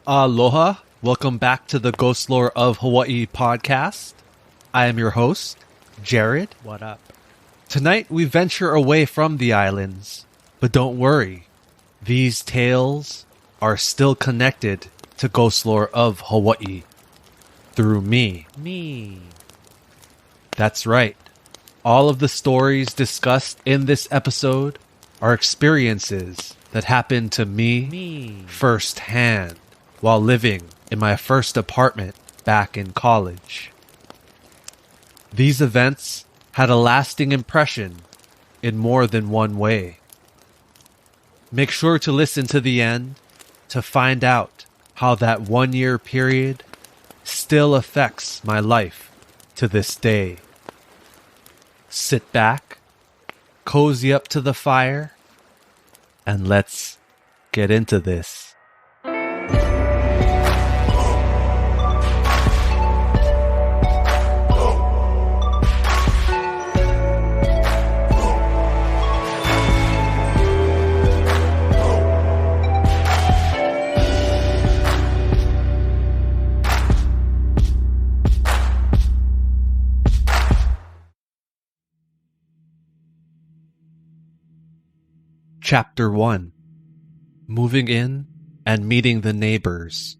Aloha. Welcome back to the Ghostlore of Hawaii podcast. I am your host, Jared. What up? Tonight we venture away from the islands, but don't worry. These tales are still connected to Ghostlore of Hawaii through me. Me. That's right. All of the stories discussed in this episode are experiences that happened to me firsthand while living in my first apartment back in college. These events had a lasting impression in more than one way. Make sure to listen to the end to find out how that 1 year period still affects my life to this day. Sit back, cozy up to the fire, and let's get into this. Chapter 1. Moving in and meeting the neighbors.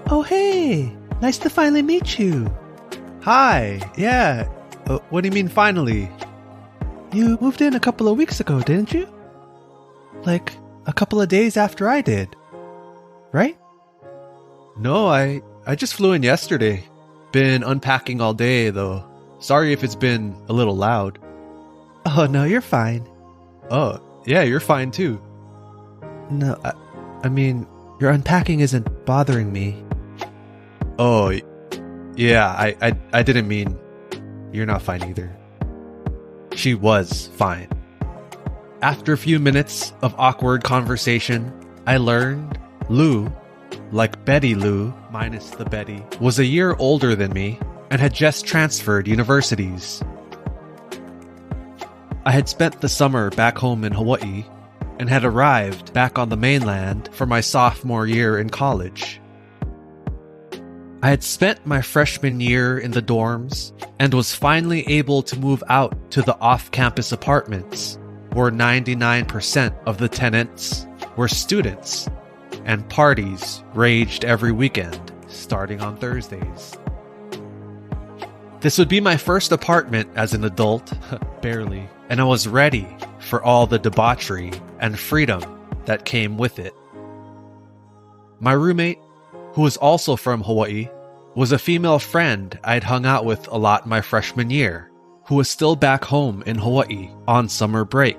Oh, hey! Nice to finally meet you. Hi, yeah. What do you mean finally? You moved in a couple of weeks ago, didn't you? Like, a couple of days after I did. Right? No, I just flew in yesterday. Been unpacking all day, though. Sorry if it's been a little loud. Oh, no, you're fine. Oh, yeah, you're fine too. No, I mean, your unpacking isn't bothering me. Oh, yeah, I didn't mean you're not fine either. She was fine. After a few minutes of awkward conversation, I learned Lou, like Betty Lou, minus the Betty, was a year older than me and had just transferred universities. I had spent the summer back home in Hawaii and had arrived back on the mainland for my sophomore year in college. I had spent my freshman year in the dorms and was finally able to move out to the off-campus apartments where 99% of the tenants were students and parties raged every weekend, starting on Thursdays. This would be my first apartment as an adult, barely, and I was ready for all the debauchery and freedom that came with it. My roommate, who was also from Hawaii, was a female friend I'd hung out with a lot my freshman year, who was still back home in Hawaii on summer break.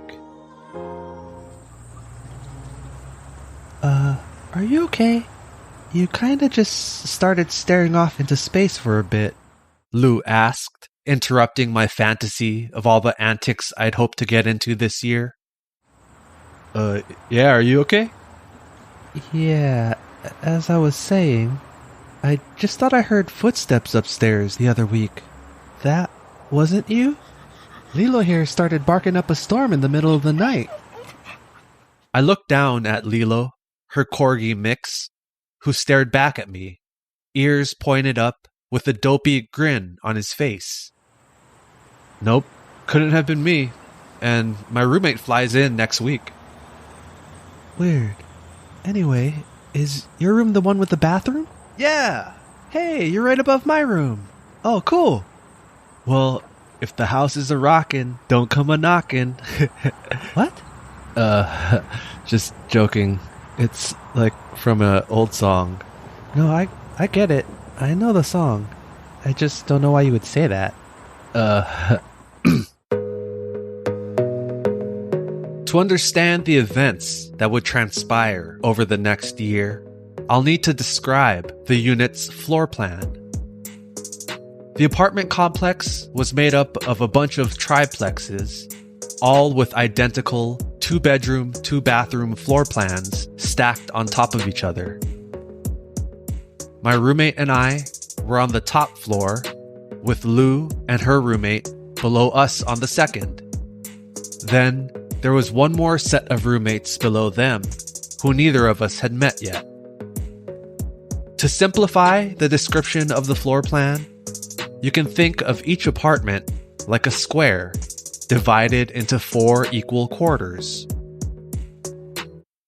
Are you okay? You kinda just started staring off into space for a bit. Lou asked, interrupting my fantasy of all the antics I'd hoped to get into this year. Yeah, are you okay? Yeah, as I was saying, I just thought I heard footsteps upstairs the other week. That wasn't you? Lilo here started barking up a storm in the middle of the night. I looked down at Lilo, her corgi mix, who stared back at me, ears pointed up with a dopey grin on his face. Nope, couldn't have been me, and my roommate flies in next week. Weird. Anyway, is your room the one with the bathroom? Yeah! Hey, you're right above my room. Oh, cool. Well, if the house is a-rockin', don't come a-knockin'. What? Just joking. It's like from an old song. No, I get it. I know the song. I just don't know why you would say that. To understand the events that would transpire over the next year, I'll need to describe the unit's floor plan. The apartment complex was made up of a bunch of triplexes, all with identical 2-bedroom, 2-bathroom floor plans stacked on top of each other. My roommate and I were on the top floor, with Lou and her roommate below us on the second. Then there was one more set of roommates below them, who neither of us had met yet. To simplify the description of the floor plan, you can think of each apartment like a square divided into 4 equal quarters.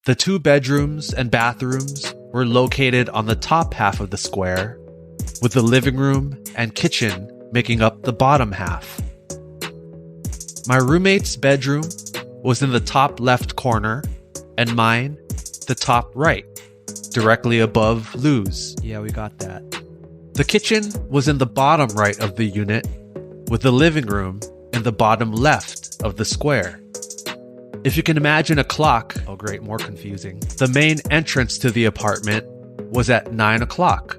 The 2 bedrooms and bathrooms were located on the top half of the square, with the living room and kitchen making up the bottom half. My roommate's bedroom was in the top left corner, and mine the top right, directly above Lou's. Yeah, we got that. The kitchen was in the bottom right of the unit, with the living room in the bottom left of the square. If you can imagine a clock, oh great, more confusing, the main entrance to the apartment was at 9 o'clock.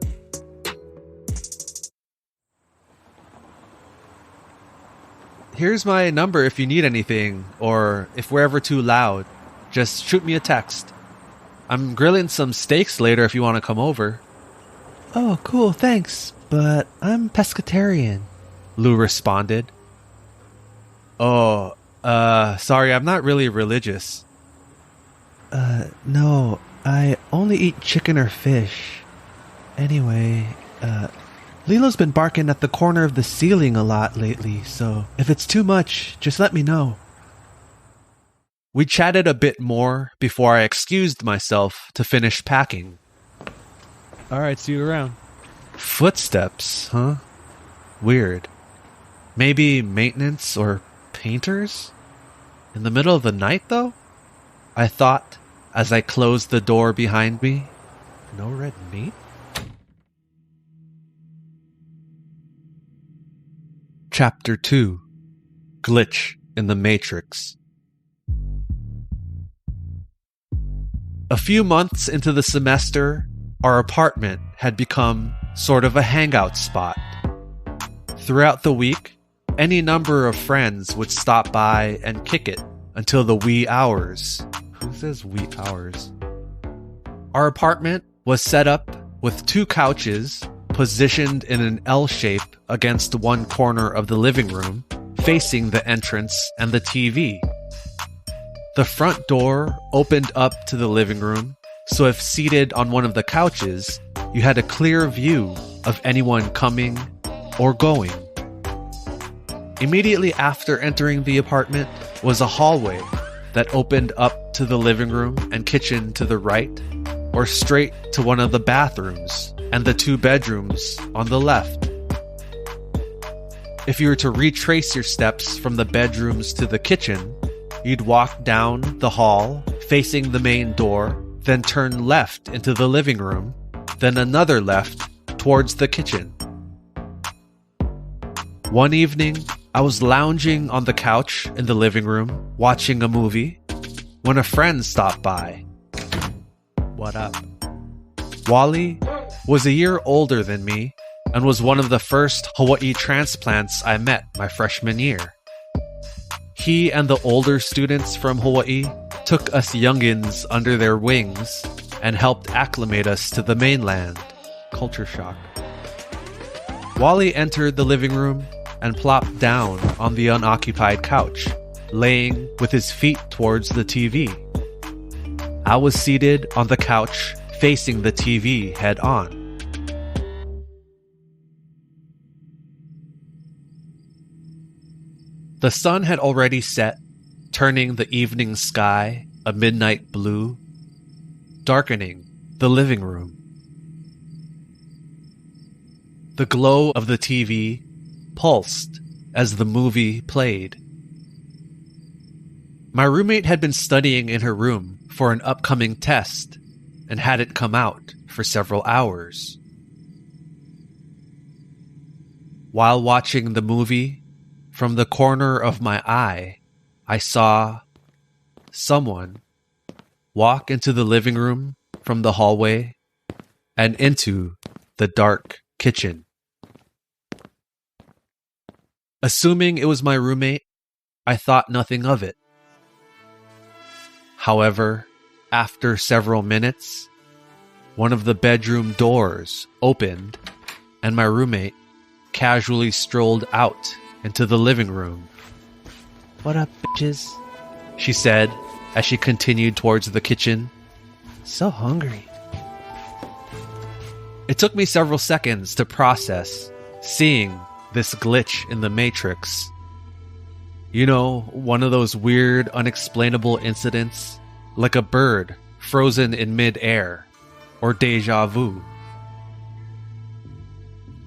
Here's my number if you need anything, or if we're ever too loud, just shoot me a text. I'm grilling some steaks later if you want to come over. Oh, cool, thanks, but I'm pescatarian. Lou responded. Oh, sorry, I'm not really religious. No, I only eat chicken or fish. Anyway, Lilo's been barking at the corner of the ceiling a lot lately, so if it's too much, just let me know. We chatted a bit more before I excused myself to finish packing. Alright, see you around. Footsteps, huh? Weird. Maybe maintenance or painters? In the middle of the night, though? I thought as I closed the door behind me. No red meat? Chapter 2. Glitch in the Matrix. A few months into the semester, our apartment had become sort of a hangout spot. Throughout the week, any number of friends would stop by and kick it until the wee hours. Who says wee hours? Our apartment was set up with 2 couches positioned in an L shape against one corner of the living room, facing the entrance and the TV. The front door opened up to the living room, so if seated on one of the couches, you had a clear view of anyone coming or going. Immediately after entering the apartment was a hallway that opened up to the living room and kitchen to the right, or straight to one of the bathrooms and the 2 bedrooms on the left. If you were to retrace your steps from the bedrooms to the kitchen, you'd walk down the hall facing the main door, then turn left into the living room, then another left towards the kitchen. One evening, I was lounging on the couch in the living room, watching a movie, when a friend stopped by. What up? Wally was a year older than me and was one of the first Hawaii transplants I met my freshman year. He and the older students from Hawaii took us youngins under their wings and helped acclimate us to the mainland. Culture shock. Wally entered the living room and plopped down on the unoccupied couch, laying with his feet towards the TV. I was seated on the couch facing the TV head on. The sun had already set, turning the evening sky a midnight blue, darkening the living room. The glow of the TV pulsed as the movie played. My roommate had been studying in her room for an upcoming test and had it come out for several hours. While watching the movie, from the corner of my eye, I saw someone walk into the living room from the hallway and into the dark kitchen. Assuming it was my roommate, I thought nothing of it. However, after several minutes, one of the bedroom doors opened and my roommate casually strolled out into the living room. What up, bitches? She said as she continued towards the kitchen. So hungry. It took me several seconds to process seeing this glitch in the Matrix. You know, one of those weird, unexplainable incidents, like a bird frozen in mid-air, or deja vu.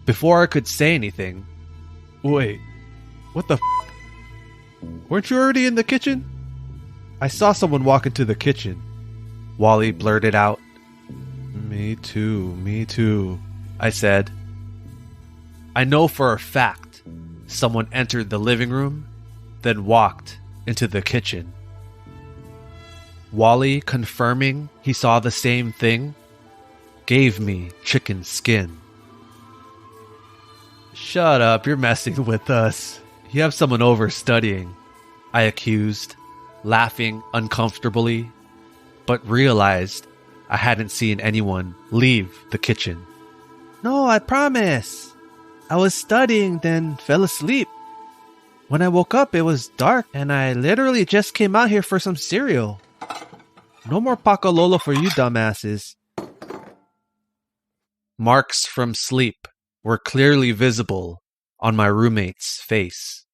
Before I could say anything, Wait, what the f***? Weren't you already in the kitchen? I saw someone walk into the kitchen. Wally blurted out. Me too, I said. I know for a fact someone entered the living room, then walked into the kitchen. Wally, confirming he saw the same thing, gave me chicken skin. Shut up, you're messing with us. You have someone over studying, I accused, laughing uncomfortably, but realized I hadn't seen anyone leave the kitchen. No, I promise. I was studying, then fell asleep. When I woke up, it was dark, and I literally just came out here for some cereal. No more Pakalolo for you dumbasses. Marks from sleep were clearly visible on my roommate's face.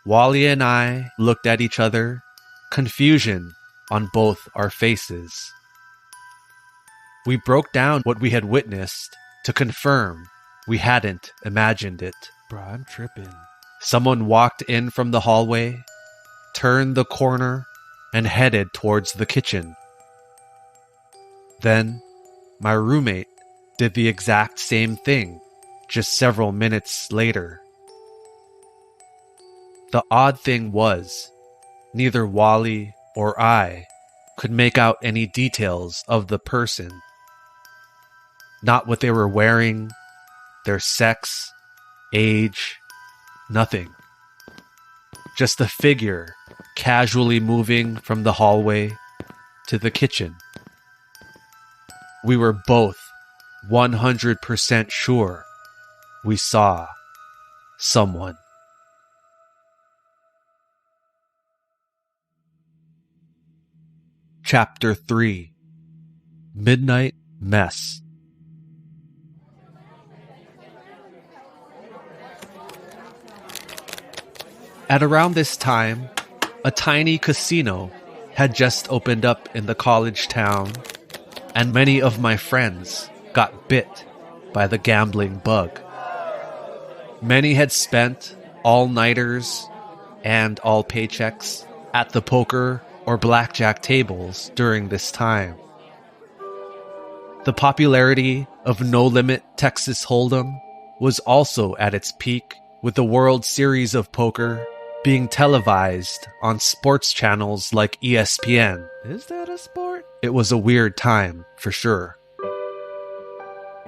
Wally and I looked at each other, confusion on both our faces. We broke down what we had witnessed to confirm we hadn't imagined it. Bro, I'm tripping. Someone walked in from the hallway, turned the corner, and headed towards the kitchen. Then, my roommate did the exact same thing just several minutes later. The odd thing was, neither Wally or I could make out any details of the person. Not what they were wearing, their sex, age, nothing. Just a figure casually moving from the hallway to the kitchen. We were both 100% sure we saw someone. Chapter 3: Midnight Mess. At around this time, a tiny casino had just opened up in the college town, and many of my friends got bit by the gambling bug. Many had spent all-nighters and all paychecks at the poker or blackjack tables during this time. The popularity of No Limit Texas Hold'em was also at its peak, with the World Series of Poker being televised on sports channels like ESPN. Is that a sport? It was a weird time, for sure.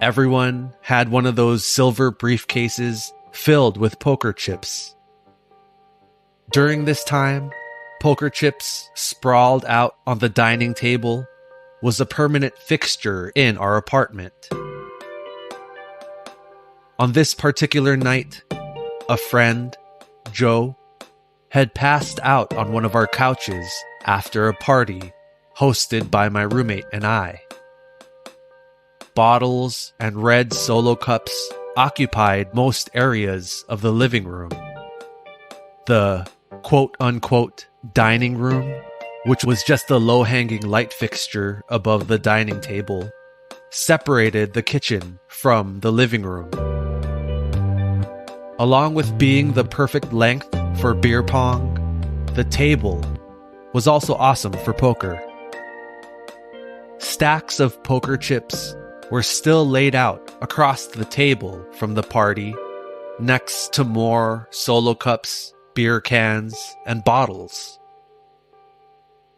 Everyone had one of those silver briefcases filled with poker chips. During this time, poker chips sprawled out on the dining table was a permanent fixture in our apartment. On this particular night, a friend, Joe, had passed out on one of our couches after a party hosted by my roommate and I. Bottles and red Solo cups occupied most areas of the living room. The quote-unquote dining room, which was just a low-hanging light fixture above the dining table, separated the kitchen from the living room. Along with being the perfect length for beer pong, the table was also awesome for poker. Stacks of poker chips were still laid out across the table from the party, next to more Solo cups, beer cans, and bottles.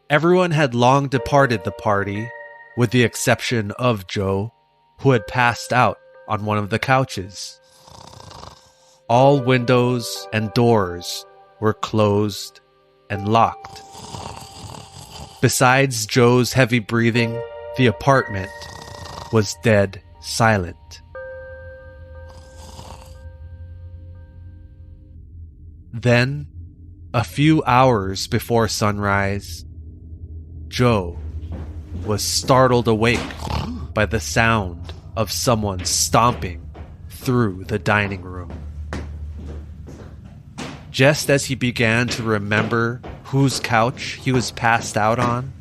Everyone had long departed the party, with the exception of Joe, who had passed out on one of the couches. All windows and doors were closed and locked. Besides Joe's heavy breathing, the apartment was dead silent. Then, a few hours before sunrise, Joe was startled awake by the sound of someone stomping through the dining room. Just as he began to remember whose couch he was passed out on,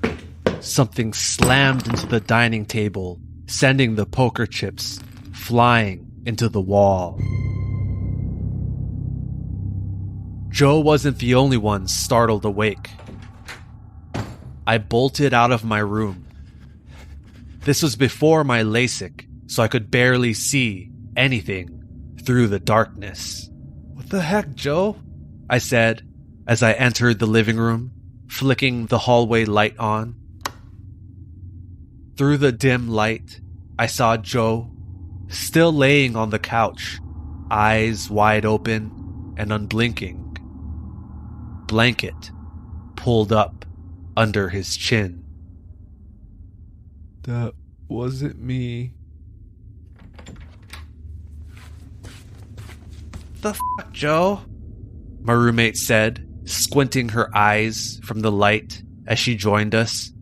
something slammed into the dining table, sending the poker chips flying into the wall. Joe wasn't the only one startled awake. I bolted out of my room. This was before my LASIK, so I could barely see anything through the darkness. "What the heck, Joe?" I said as I entered the living room, flicking the hallway light on. Through the dim light, I saw Joe, still laying on the couch, eyes wide open and unblinking. Blanket pulled up under his chin. That wasn't me. "The fuck, Joe?" my roommate said, squinting her eyes from the light as she joined us.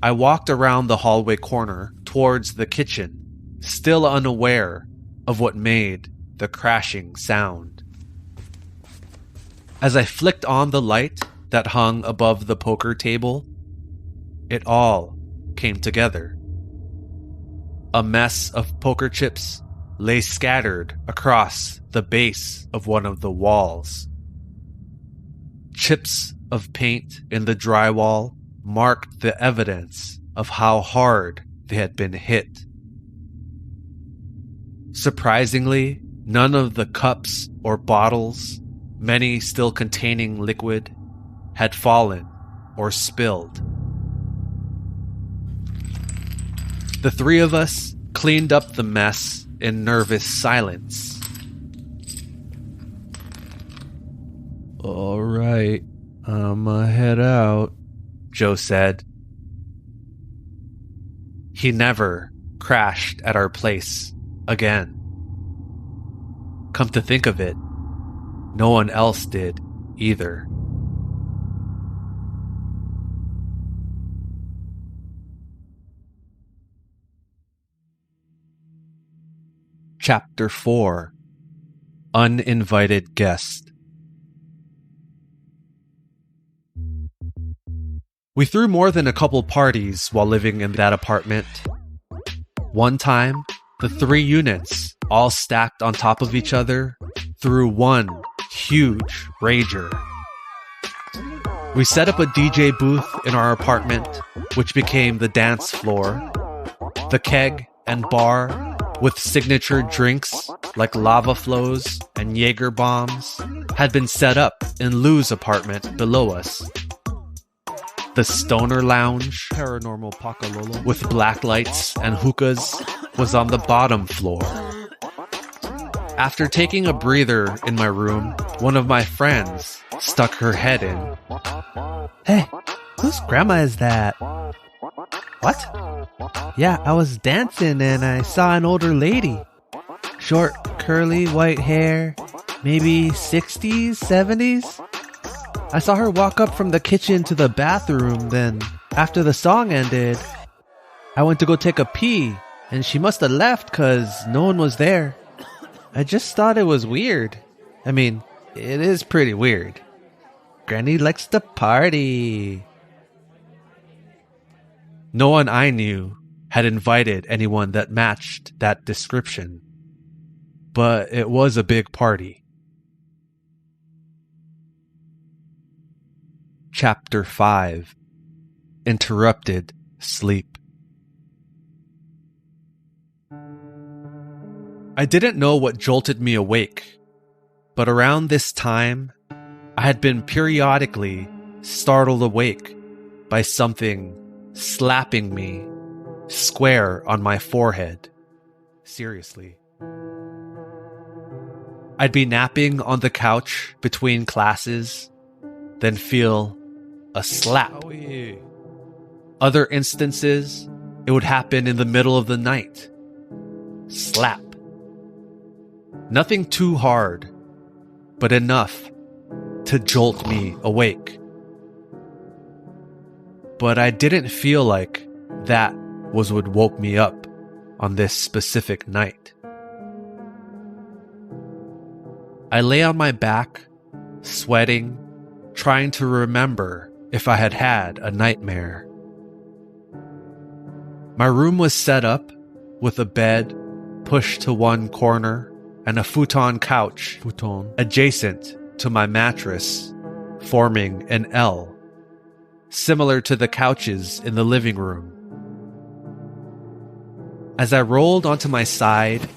I walked around the hallway corner towards the kitchen, still unaware of what made the crashing sound. As I flicked on the light that hung above the poker table, it all came together. A mess of poker chips lay scattered across the base of one of the walls. Chips of paint in the drywall marked the evidence of how hard they had been hit. Surprisingly, none of the cups or bottles, many still containing liquid, had fallen or spilled. The three of us cleaned up the mess in nervous silence. "All right, I'ma head out," Joe said. He never crashed at our place again. Come to think of it, no one else did either. Chapter 4: Uninvited Guest. We threw more than a couple parties while living in that apartment. One time, the 3 units, all stacked on top of each other, threw one huge rager. We set up a DJ booth in our apartment, which became the dance floor. The keg and bar, with signature drinks like lava flows and Jaeger bombs, had been set up in Lou's apartment below us. The stoner lounge, Paranormal Pakalolo, with black lights and hookahs, was on the bottom floor. After taking a breather in my room, one of my friends stuck her head in. "Hey, whose grandma is that?" "What?" "Yeah, I was dancing and I saw an older lady. Short, curly, white hair, maybe 60s, 70s. I saw her walk up from the kitchen to the bathroom, then after the song ended, I went to go take a pee, and she must have left because no one was there. I just thought it was weird. I mean, it is pretty weird. Granny likes to party." No one I knew had invited anyone that matched that description, but it was a big party. Chapter 5: Interrupted Sleep. I didn't know what jolted me awake, but around this time, I had been periodically startled awake by something slapping me square on my forehead. Seriously. I'd be napping on the couch between classes, then feel a slap. Other instances, it would happen in the middle of the night. Slap. Nothing too hard, but enough to jolt me awake. But I didn't feel like that was what woke me up on this specific night. I lay on my back, sweating, trying to remember if I had had a nightmare. My room was set up with a bed pushed to one corner and a futon couch adjacent to my mattress, forming an L, similar to the couches in the living room. As I rolled onto my side,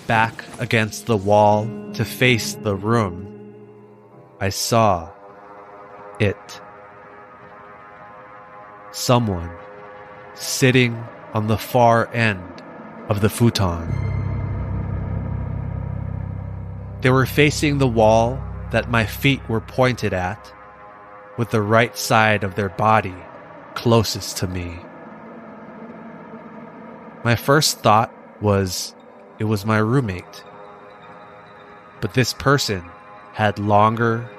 back against the wall to face the room, I saw it. Someone sitting on the far end of the futon. They were facing the wall that my feet were pointed at, with the right side of their body closest to me. My first thought was it was my roommate. But this person had longer,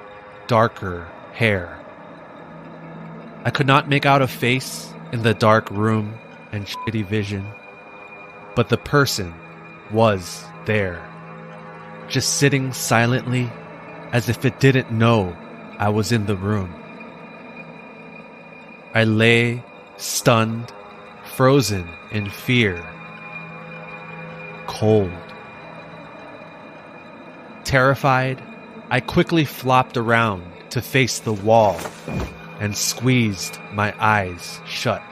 darker hair. I could not make out a face in the dark room and shitty vision, but the person was there, just sitting silently as if it didn't know I was in the room. I lay, stunned, frozen in fear. Cold. Terrified, I quickly flopped around to face the wall and squeezed my eyes shut.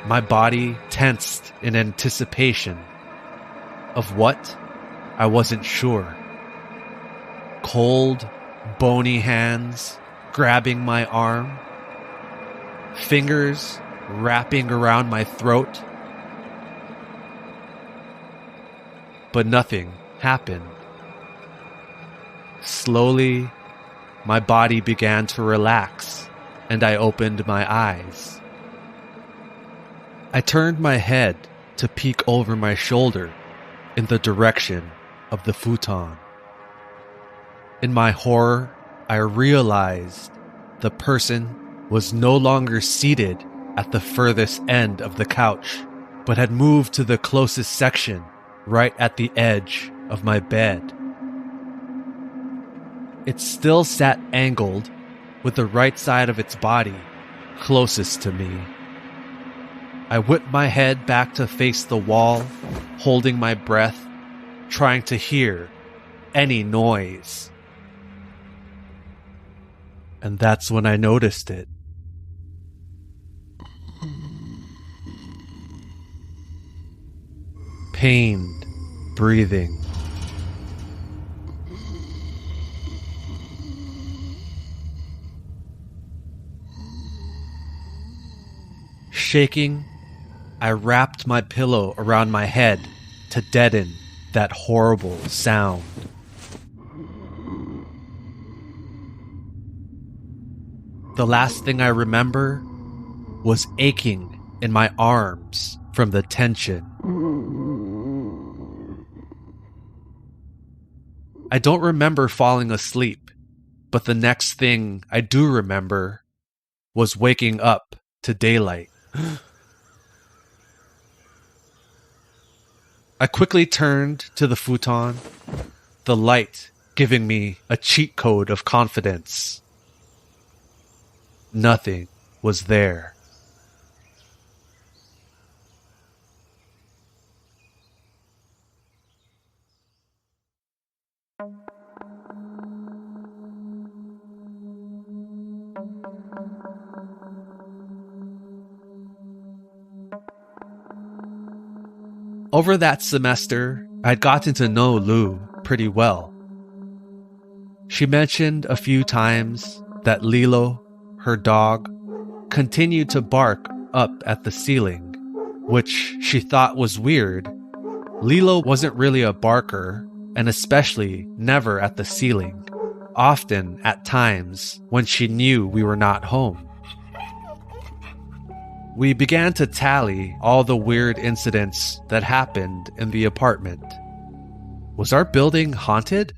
My body tensed in anticipation of what? I wasn't sure. Cold, bony hands grabbing my arm, fingers wrapping around my throat. But nothing happened. Slowly, my body began to relax, and I opened my eyes. I turned my head to peek over my shoulder in the direction of the futon. In my horror, I realized the person was no longer seated at the furthest end of the couch, but had moved to the closest section right at the edge of my bed. It still sat angled with the right side of its body closest to me. I whipped my head back to face the wall, holding my breath, trying to hear any noise. And that's when I noticed it. Pained breathing. Shaking, I wrapped my pillow around my head to deaden that horrible sound. The last thing I remember was aching in my arms from the tension. I don't remember falling asleep, but the next thing I do remember was waking up to daylight. I quickly turned to the futon, the light giving me a cheat code of confidence. Nothing was there. Over that semester, I'd gotten to know Lou pretty well. She mentioned a few times that Lilo, her dog, continued to bark up at the ceiling, which she thought was weird. Lilo wasn't really a barker, and especially never at the ceiling, often at times when she knew we were not home. We began to tally all the weird incidents that happened in the apartment. Was our building haunted?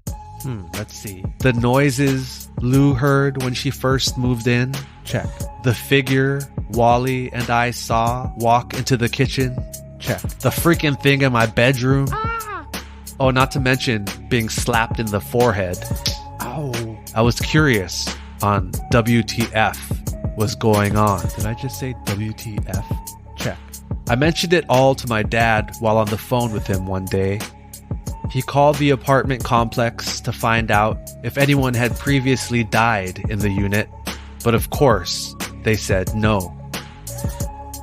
Let's see. The noises Lou heard when she first moved in? Check. The figure Wally and I saw walk into the kitchen? Check. The freaking thing in my bedroom? Oh, not to mention being slapped in the forehead. Ow. I was curious on WTF was going on. Did I just say WTF? Check. I mentioned it all to my dad while on the phone with him one day. He called the apartment complex to find out if anyone had previously died in the unit, but of course, they said no.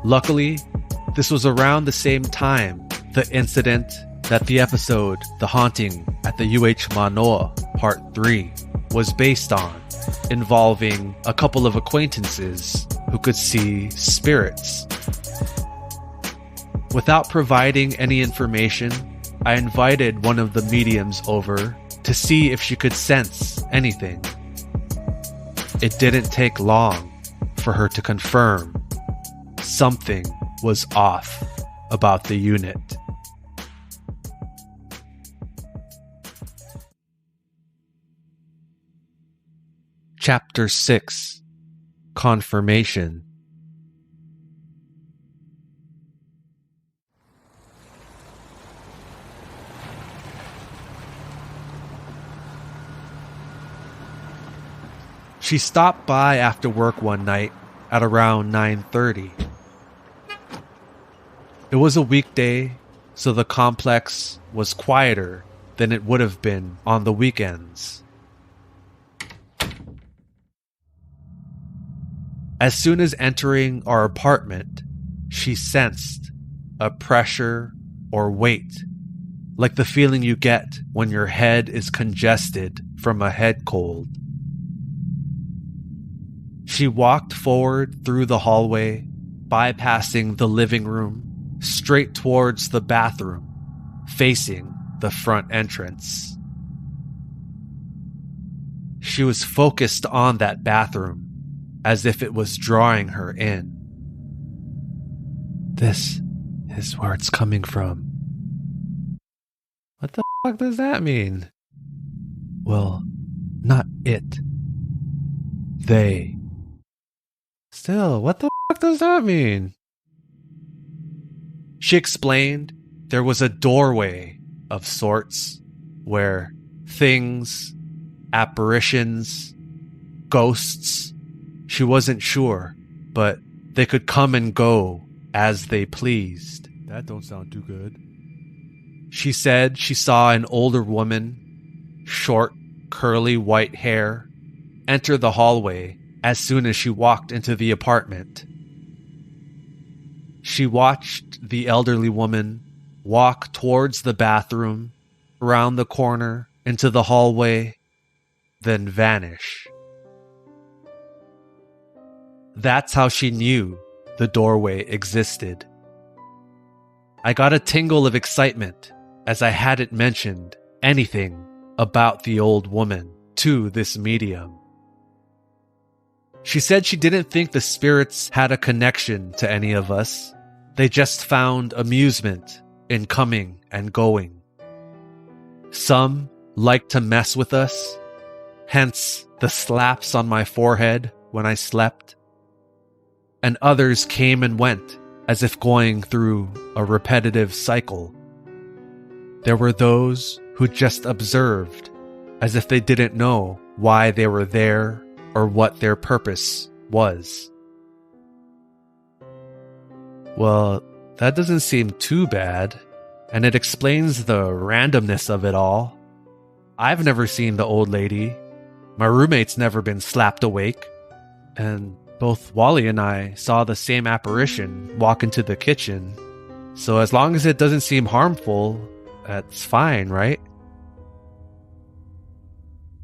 Luckily, this was around the same time the incident that the episode The Haunting at the UH Manoa Part 3 was based on, involving a couple of acquaintances who could see spirits. Without providing any information, I invited one of the mediums over to see if she could sense anything. It didn't take long for her to confirm something was off about the unit. Chapter 6: Confirmation. She stopped by after work one night at around 9:30. It was a weekday, so the complex was quieter than it would have been on the weekends. As soon as entering our apartment, she sensed a pressure or weight, like the feeling you get when your head is congested from a head cold. She walked forward through the hallway, bypassing the living room, straight towards the bathroom, facing the front entrance. She was focused on that bathroom, as if it was drawing her in. This is where it's coming from. What the fuck does that mean? Well, not it. They. Still, what the fuck does that mean? She explained there was a doorway of sorts where things, apparitions, ghosts, she wasn't sure, but they could come and go as they pleased. That don't sound too good. She said she saw an older woman, short, curly white hair, enter the hallway as soon as she walked into the apartment. She watched the elderly woman walk towards the bathroom, around the corner, into the hallway, then vanish. That's how she knew the doorway existed. I got a tingle of excitement as I hadn't mentioned anything about the old woman to this medium. She said she didn't think the spirits had a connection to any of us. They just found amusement in coming and going. Some liked to mess with us, hence the slaps on my forehead when I slept. And others came and went as if going through a repetitive cycle. There were those who just observed as if they didn't know why they were there or what their purpose was. Well, that doesn't seem too bad, and it explains the randomness of it all. I've never seen the old lady. My roommate's never been slapped awake, and both Wally and I saw the same apparition walk into the kitchen. So as long as it doesn't seem harmful, that's fine, right?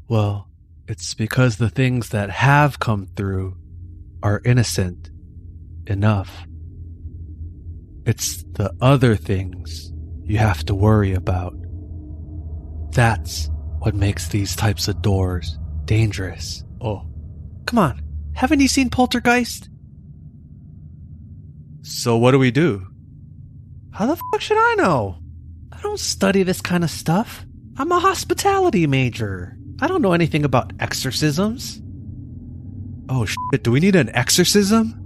Well, it's because the things that have come through are innocent enough. It's the other things you have to worry about. That's what makes these types of doors dangerous. Oh, come on. Haven't you seen Poltergeist? So what do we do? How the fuck should I know? I don't study this kind of stuff. I'm a hospitality major. I don't know anything about exorcisms. Oh shit, do we need an exorcism?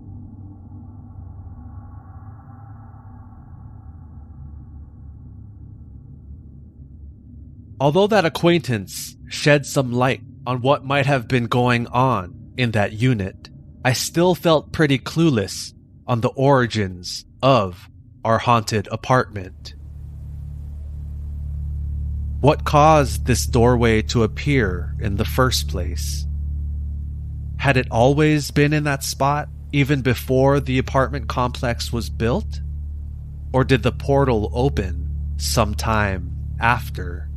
Although that acquaintance shed some light on what might have been going on in that unit, I still felt pretty clueless on the origins of our haunted apartment. What caused this doorway to appear in the first place? Had it always been in that spot, even before the apartment complex was built? Or did the portal open sometime after?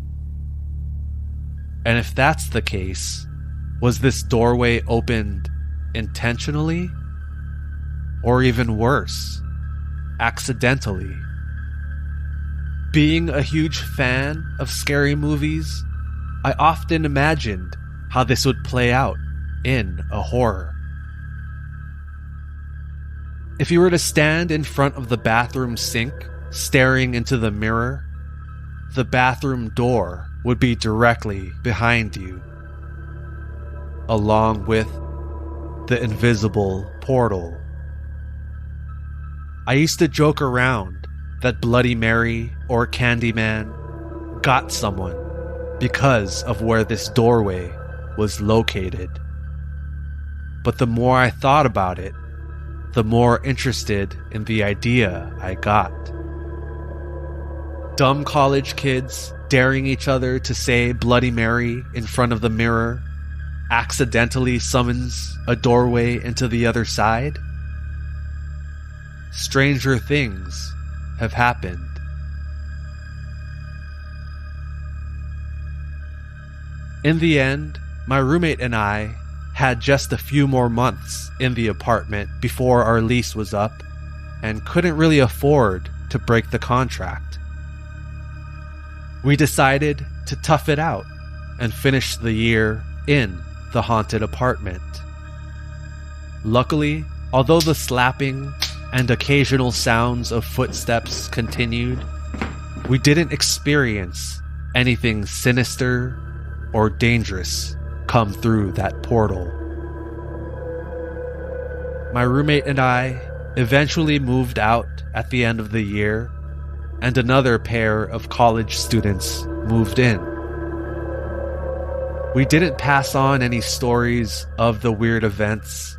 And if that's the case, was this doorway opened intentionally? Or even worse, accidentally? Being a huge fan of scary movies, I often imagined how this would play out in a horror. If you were to stand in front of the bathroom sink, staring into the mirror, the bathroom door would be directly behind you, along with the invisible portal. I used to joke around that Bloody Mary or Candyman got someone because of where this doorway was located. But the more I thought about it, the more interested in the idea I got. Dumb college kids daring each other to say Bloody Mary in front of the mirror accidentally summons a doorway into the other side. Stranger things have happened. In the end, my roommate and I had just a few more months in the apartment before our lease was up and couldn't really afford to break the contract. We decided to tough it out and finish the year in the haunted apartment. Luckily, although the slapping and occasional sounds of footsteps continued, we didn't experience anything sinister or dangerous come through that portal. My roommate and I eventually moved out at the end of the year, and another pair of college students moved in. We didn't pass on any stories of the weird events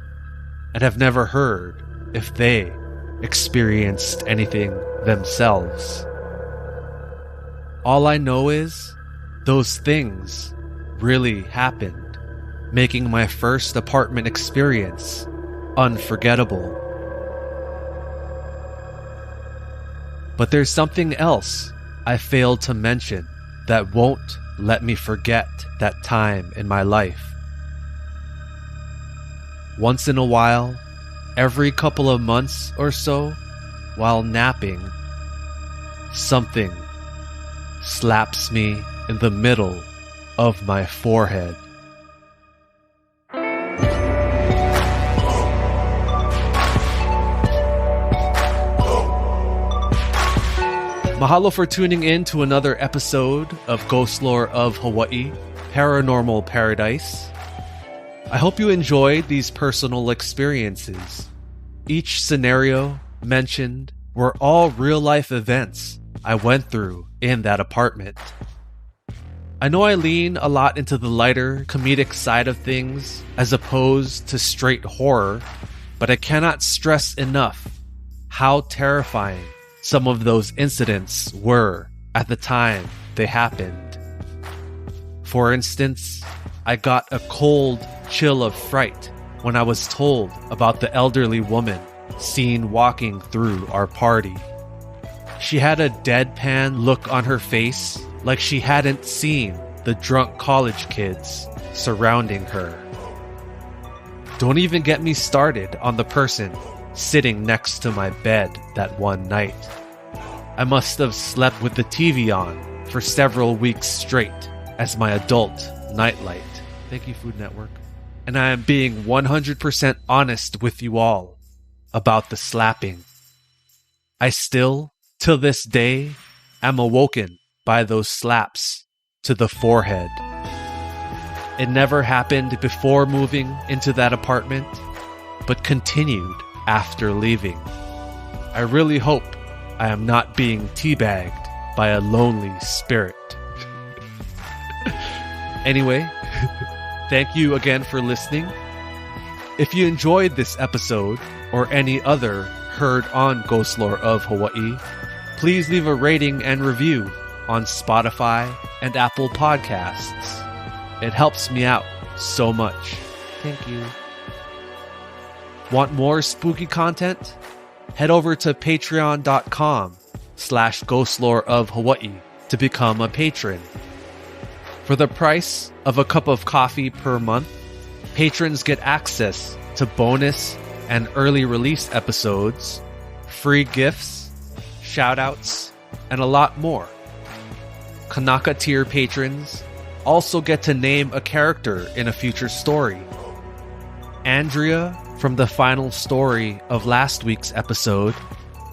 and have never heard if they experienced anything themselves. All I know is those things really happened, making my first apartment experience unforgettable. But there's something else I failed to mention that won't let me forget that time in my life. Once in a while, every couple of months or so, while napping, something slaps me in the middle of my forehead. Mahalo for tuning in to another episode of Ghostlore of Hawaii, Paranormal Paradise. I hope you enjoyed these personal experiences. Each scenario mentioned were all real-life events I went through in that apartment. I know I lean a lot into the lighter, comedic side of things as opposed to straight horror, but I cannot stress enough how terrifying some of those incidents were at the time they happened. For instance, I got a cold chill of fright when I was told about the elderly woman seen walking through our party. She had a deadpan look on her face, like she hadn't seen the drunk college kids surrounding her. Don't even get me started on the person sitting next to my bed that one night. I must have slept with the TV on for several weeks straight as my adult nightlight. Thank you, Food Network. And I am being 100% honest with you all about the slapping I still, till this day, am awoken by those slaps to the forehead. It never happened before moving into that apartment, but continued after leaving. I really hope I am not being teabagged by a lonely spirit. Anyway, thank you again for listening. If you enjoyed this episode or any other heard on Ghostlore of Hawaii, please leave a rating and review on Spotify and Apple Podcasts. It helps me out so much. Thank you. Want more spooky content? Head over to patreon.com/Ghostlore of Hawaii to become a patron. For the price of a cup of coffee per month, patrons get access to bonus and early release episodes, free gifts, shoutouts, and a lot more. Kanaka tier patrons also get to name a character in a future story. Andrea from the final story of last week's episode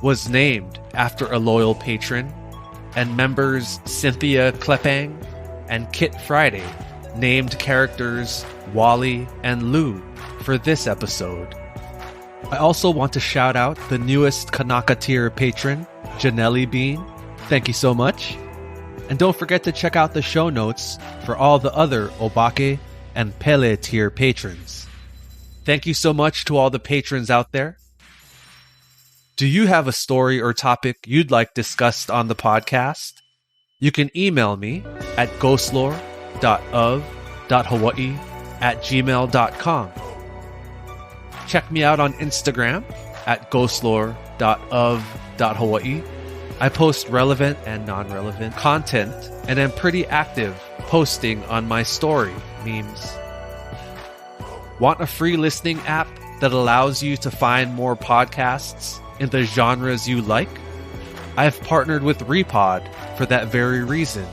was named after a loyal patron, and members Cynthia Klepang and Kit Friday named characters Wally and Lou for this episode. I also want to shout out the newest Kanaka tier patron, Janelli Bean. Thank you so much. And don't forget to check out the show notes for all the other Obake and Pele tier patrons. Thank you so much to all the patrons out there. Do you have a story or topic you'd like discussed on the podcast? You can email me at ghostlore.of.hawaii@gmail.com. Check me out on Instagram at ghostlore.of.hawaii. I post relevant and non-relevant content and am pretty active posting on my story memes. Want a free listening app that allows you to find more podcasts in the genres you like? I have partnered with Repod for that very reason.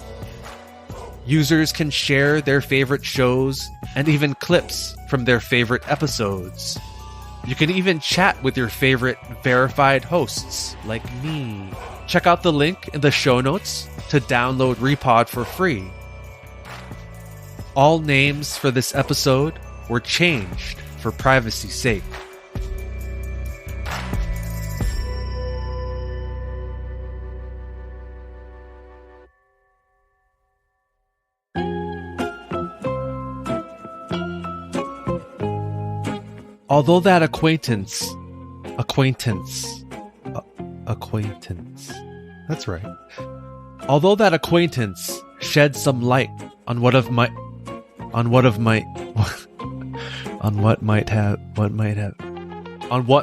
Users can share their favorite shows and even clips from their favorite episodes. You can even chat with your favorite verified hosts like me. Check out the link in the show notes to download Repod for free. All names for this episode were changed for privacy's sake. Although that acquaintance. That's right. Although that acquaintance shed some light on what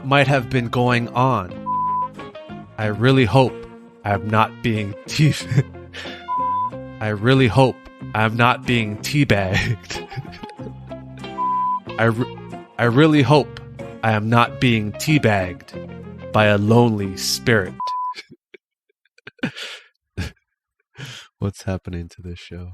might have been going on, I really hope I am not being teabagged. I really hope I am not being teabagged by a lonely spirit. What's happening to this show?